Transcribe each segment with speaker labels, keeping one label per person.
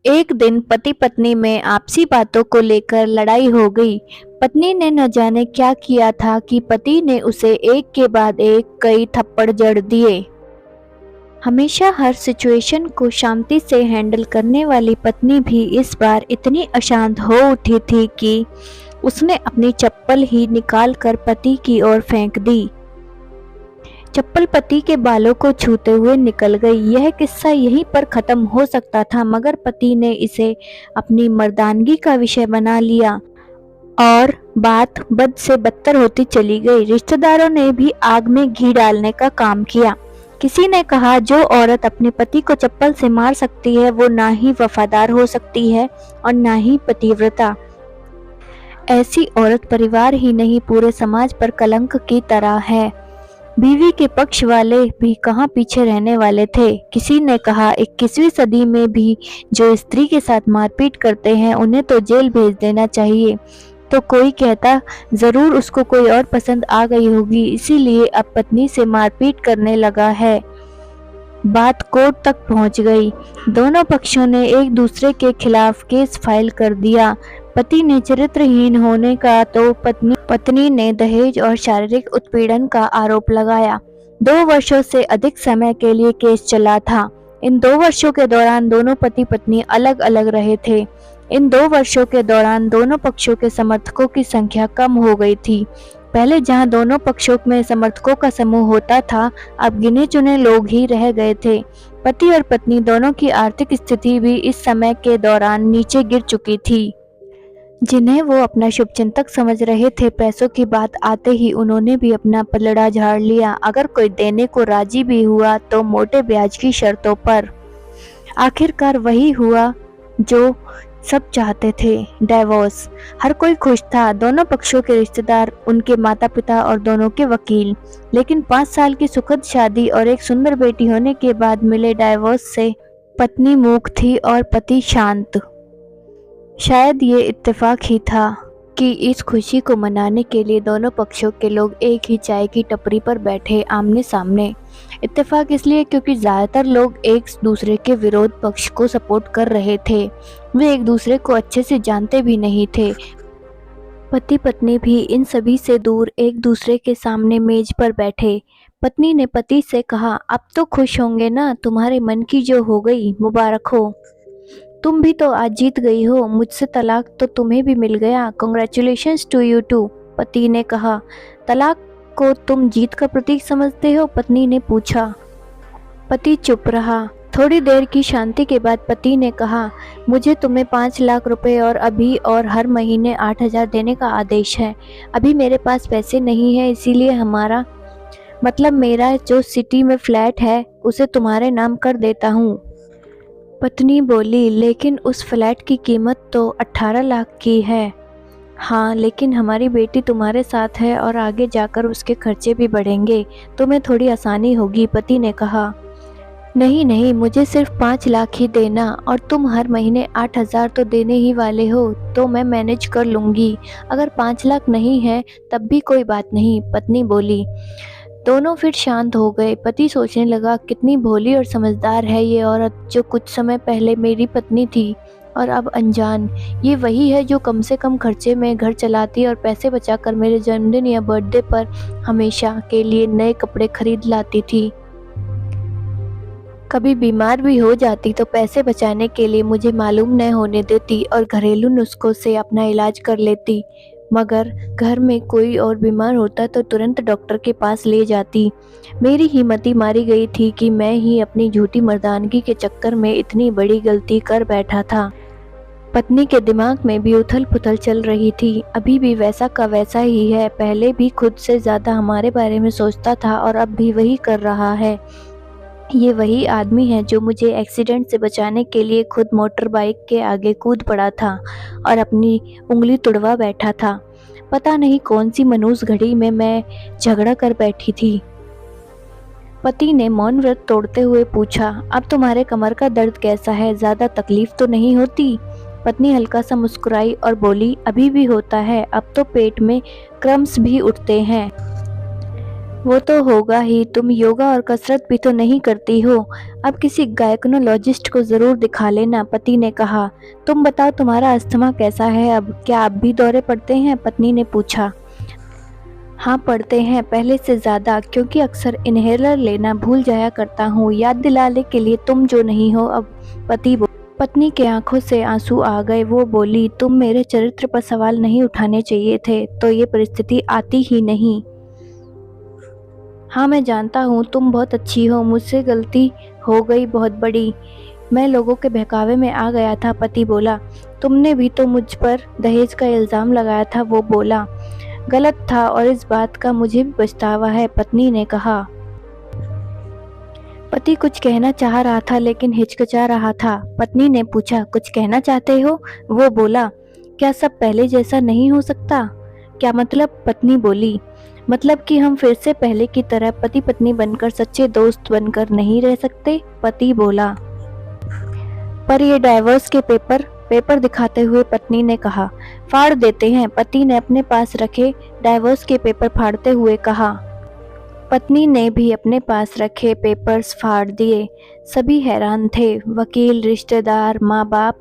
Speaker 1: एक दिन पति पत्नी में आपसी बातों को लेकर लड़ाई हो गई। पत्नी ने न जाने क्या किया था कि पति ने उसे एक के बाद एक कई थप्पड़ जड़ दिए। हमेशा हर सिचुएशन को शांति से हैंडल करने वाली पत्नी भी इस बार इतनी अशांत हो उठी थी कि उसने अपनी चप्पल ही निकाल कर पति की ओर फेंक दी। चप्पल पति के बालों को छूते हुए निकल गई। यह किस्सा यहीं पर खत्म हो सकता था, मगर पति ने इसे अपनी मर्दानगी का विषय बना लिया और बात बद से बदतर होती चली गई। रिश्तेदारों ने भी आग में घी डालने का काम किया। किसी ने कहा, जो औरत अपने पति को चप्पल से मार सकती है वो ना ही वफादार हो सकती है और ना ही पतिव्रता। ऐसी औरत परिवार ही नहीं पूरे समाज पर कलंक की तरह है। बीवी के पक्ष वाले भी कहाँ पीछे रहने वाले थे। किसी ने कहा, 21वीं सदी में भी जो स्त्री के साथ मारपीट करते हैं उन्हें तो जेल भेज देना चाहिए। तो कोई कहता, जरूर उसको कोई और पसंद आ गई होगी, इसीलिए अब पत्नी से मारपीट करने लगा है। बात कोर्ट तक पहुंच गई। दोनों पक्षों ने एक दूसरे के खिलाफ केस फाइल कर दिया। पति ने चरित्रहीन होने का तो पत्नी ने दहेज और शारीरिक उत्पीड़न का आरोप लगाया। 2 वर्षों से अधिक समय के लिए केस चला था। इन 2 वर्षों के दौरान दोनों पति पत्नी अलग अलग रहे थे। इन 2 वर्षों के दौरान दोनों पक्षों के समर्थकों की संख्या कम हो गई थी। पहले जहां दोनों पक्षों में समर्थकों का समूह होता था, अब गिने चुने लोग ही रह गए थे। पति और पत्नी दोनों की आर्थिक स्थिति भी इस समय के दौरान नीचे गिर चुकी थी। जिन्हें वो अपना शुभचिंतक समझ रहे थे, पैसों की बात आते ही उन्होंने भी अपना पलड़ा झाड़ लिया। अगर कोई देने को राजी भी हुआ तो मोटे ब्याज की शर्तों पर। आखिरकार वही हुआ जो सब चाहते थे, डिवोर्स। हर कोई खुश था, दोनों पक्षों के रिश्तेदार, उनके माता पिता और दोनों के वकील। लेकिन 5 साल की सुखद शादी और एक सुंदर बेटी होने के बाद मिले डिवोर्स से पत्नी मूक थी और पति शांत। शायद ये इत्तेफाक ही था कि इस खुशी को मनाने के लिए दोनों पक्षों के लोग एक ही चाय की टपरी पर बैठे आमने सामने। इत्तेफाक इसलिए क्योंकि ज़्यादातर लोग एक दूसरे के विरोध पक्ष को सपोर्ट कर रहे थे। वे एक दूसरे को अच्छे से जानते भी नहीं थे। पति पत्नी भी इन सभी से दूर एक दूसरे के सामने मेज पर बैठे। पत्नी ने पति से कहा, अब तो खुश होंगे ना, तुम्हारे मन की जो हो गई, मुबारक हो। तुम भी तो आज जीत गई हो, मुझसे तलाक तो तुम्हें भी मिल गया, कांग्रेचुलेशंस टू यू टू। पति ने कहा। तलाक को तुम जीत का प्रतीक समझते हो? पत्नी ने पूछा। पति चुप रहा। थोड़ी देर की शांति के बाद पति ने कहा, मुझे तुम्हें 5 लाख रुपए और अभी और हर महीने 8,000 देने का आदेश है। अभी मेरे पास पैसे नहीं है, इसीलिए मेरा जो सिटी में फ्लैट है उसे तुम्हारे नाम कर देता हूँ। पत्नी बोली, लेकिन उस फ्लैट की कीमत तो 18 लाख की है। हाँ, लेकिन हमारी बेटी तुम्हारे साथ है और आगे जाकर उसके खर्चे भी बढ़ेंगे, तुम्हें थोड़ी आसानी होगी। पति ने कहा, नहीं नहीं, मुझे सिर्फ 5 लाख ही देना, और तुम हर महीने 8,000 तो देने ही वाले हो, तो मैं मैनेज कर लूँगी। अगर 5 लाख नहीं है तब भी कोई बात नहीं, पत्नी बोली। दोनों फिर शांत हो गए। पति सोचने लगा, कितनी भोली और समझदार है ये औरत, जो कुछ समय पहले मेरी पत्नी थी और अब अनजान। ये वही है जो कम से कम खर्चे में घर चलाती और पैसे बचाकर मेरे जन्मदिन या बर्थडे पर हमेशा के लिए नए कपड़े खरीद लाती थी। कभी बीमार भी हो जाती तो पैसे बचाने के लिए मुझे मालूम न होने देती और घरेलू नुस्खों से अपना इलाज कर लेती। मगर घर में कोई और बीमार होता तो तुरंत डॉक्टर के पास ले जाती। मेरी हिम्मती मारी गई थी कि मैं ही अपनी झूठी मर्दानगी के चक्कर में इतनी बड़ी गलती कर बैठा था। पत्नी के दिमाग में भी उथल पुथल चल रही थी। अभी भी वैसा का वैसा ही है। पहले भी खुद से ज़्यादा हमारे बारे में सोचता था और अब भी वही कर रहा है। ये वही आदमी है जो मुझे एक्सीडेंट से बचाने के लिए खुद मोटर बाइक के आगे कूद पड़ा था और अपनी उंगली तुड़वा बैठा था। पता नहीं कौन सी मनहूस घड़ी में मैं झगड़ा कर बैठी थी। पति ने मौन व्रत तोड़ते हुए पूछा, अब तुम्हारे कमर का दर्द कैसा है? ज़्यादा तकलीफ तो नहीं होती? पत्नी हल्का सा मुस्कुराई और बोली, अभी भी होता है, अब तो पेट में क्रम्स भी उठते हैं। वो तो होगा ही, तुम योगा और कसरत भी तो नहीं करती हो। अब किसी गायकोनोलॉजिस्ट को ज़रूर दिखा लेना, पति ने कहा। तुम बताओ तुम्हारा अस्थमा कैसा है अब, क्या अब भी दौरे पड़ते हैं, पत्नी ने पूछा। हाँ पड़ते हैं, पहले से ज़्यादा, क्योंकि अक्सर इन्हेलर लेना भूल जाया करता हूँ, याद दिलाने के लिए तुम जो नहीं हो अब, पत्नी के आंखों से आंसू आ गए। वो बोली, तुम मेरे चरित्र पर सवाल नहीं उठाने चाहिए थे, तो ये परिस्थिति आती ही नहीं। हाँ मैं जानता हूँ तुम बहुत अच्छी हो, मुझसे गलती हो गई बहुत बड़ी, मैं लोगों के बहकावे में आ गया था, पति बोला। तुमने भी तो मुझ पर दहेज का इल्ज़ाम लगाया था, वो बोला। गलत था और इस बात का मुझे भी पछतावा है, पत्नी ने कहा। पति कुछ कहना चाह रहा था लेकिन हिचकिचा रहा था। पत्नी ने पूछा, कुछ कहना चाहते हो? वो बोला, क्या सब पहले जैसा नहीं हो सकता? क्या मतलब? पत्नी बोली, मतलब कि हम फिर से पहले की तरह पति पत्नी बनकर सच्चे दोस्त बनकर नहीं रह सकते, पति बोला। पर ये डाइवोर्स के पेपर दिखाते हुए पत्नी ने कहा। फाड़ देते हैं, पति ने अपने पास रखे डाइवोर्स के पेपर फाड़ते हुए कहा। पत्नी ने भी अपने पास रखे पेपर्स फाड़ दिए। सभी हैरान थे, वकील, रिश्तेदार, माँ बाप।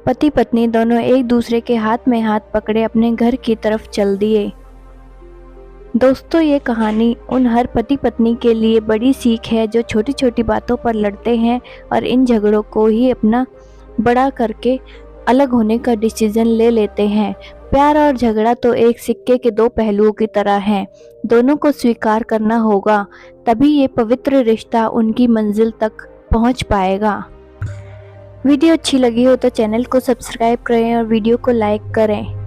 Speaker 1: पति पत्नी दोनों एक दूसरे के हाथ में हाथ पकड़े अपने घर की तरफ चल दिए। दोस्तों, ये कहानी उन हर पति पत्नी के लिए बड़ी सीख है जो छोटी छोटी बातों पर लड़ते हैं और इन झगड़ों को ही अपना बड़ा करके अलग होने का डिसीजन ले लेते हैं। प्यार और झगड़ा तो एक सिक्के के दो पहलुओं की तरह हैं, दोनों को स्वीकार करना होगा, तभी ये पवित्र रिश्ता उनकी मंजिल तक पहुंच पाएगा। वीडियो अच्छी लगी हो तो चैनल को सब्सक्राइब करें और वीडियो को लाइक करें।